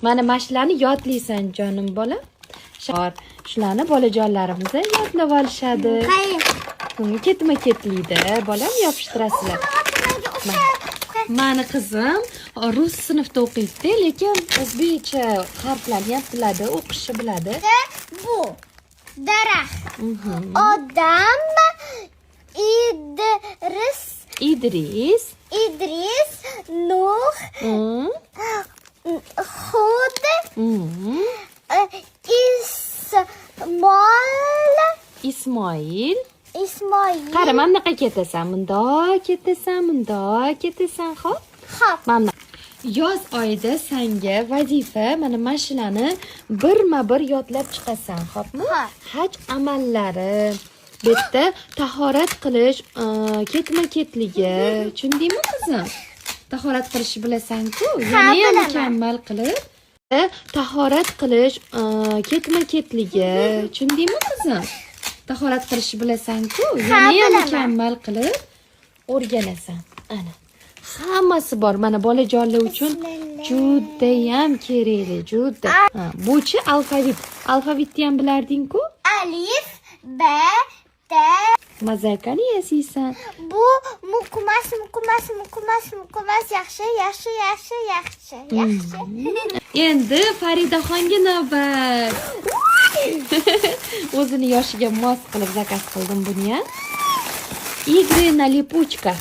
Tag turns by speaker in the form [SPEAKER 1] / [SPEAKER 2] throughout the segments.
[SPEAKER 1] Mana mashlarni yodlaysan jonim bola. Shularni bolajonlarimiz yodlab olishadi. Ketma-ketlikda bolam yopishtirasizlar. Mani qizim rus sinfda o'qiydi, lekin o'zbekcha harflarni ham biladi, o'qishni biladi.
[SPEAKER 2] Bu daraxt. Odam
[SPEAKER 1] Idris,
[SPEAKER 2] Nuh, Hud,
[SPEAKER 1] Ismoil.
[SPEAKER 2] Qara,
[SPEAKER 1] mana bunaqa ketasan, bundoq ketasan, xo'p?
[SPEAKER 2] Xo'p.
[SPEAKER 1] Mana yoz oyida senga vazifa mana mashlarni birma-bir yodlab chiqasan, xo'pmi? Haj amallari, bu yerda tahorat qilish, ketma-ketligi, tushundingmi qizim? Tahorat qilishni bilasan-ku, yana ham mukammal qilib, tahorat qilish, ketma-ketligi, tushundingmi qizim? Tahorat qilishni bilasan-ku, yana ham mukammal qilib o'rganasan. Ana. Hammasi bor. Mana bolajonlar uchun juda ham kerakli, juda. Bu-chi alfavit. Alfavitni ham bilarding-ku?
[SPEAKER 2] Alif, B, T.
[SPEAKER 1] Mazakani yasaysan.
[SPEAKER 2] Bu muqmas, yaxshi.
[SPEAKER 1] Endi Faridaxonga navbat. O'zini yoshiga mos qilib zakaz qildim buni ham. Igri na lipучках.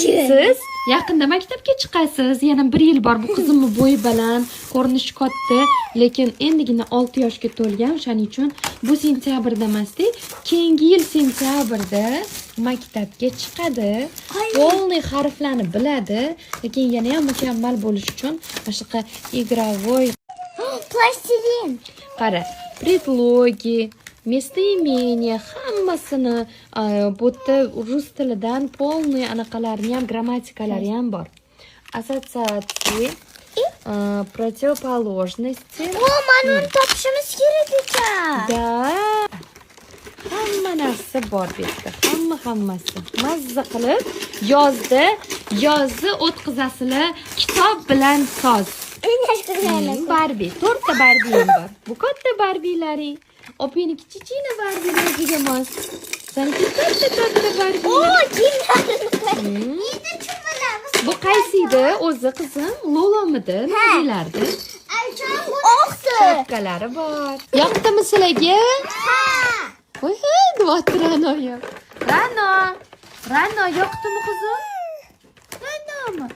[SPEAKER 1] Siz yaqinda maktabga chiqasiz. Yana 1 yil bor. Bu qizimni bo'yi baland, ko'rinishi katta, lekin endigina 6 yoshga to'lgan. Shuning uchun bu sentyabrda emasdi, keyingi yil sentyabrda maktabga chiqadi. Полный harflarni biladi, lekin yana ham mukammal bo'lish uchun mana shunaqa игровой
[SPEAKER 2] Plastilin.
[SPEAKER 1] Qara, предлоги, местоимения, hammasini bu yerda rus tilidan полный anaqalarni ham, grammatikalari ham bor. Ассоциации, противоположности.
[SPEAKER 2] Mana uni topishimiz kerak ekan.
[SPEAKER 1] Da. Hamma narsa bor bu yerda. Hammasi. Mazza qilib yozni o'tkazasizlar kitob bilan soz. Barbie, 4 ta Barbie ham bor. Bu katta Barbie'laring. Opiniki kichkina Barbie'larga mos. Saniki katta Barbie. Bu qaysi edi o'zi qizim? Lolomidi, nimalardi? Shapkalari bor. Yoqdimi sizlarga? Voy, deyapti Ra'no ham. Ra'no, yoqdimi qizim? Ra'nomi?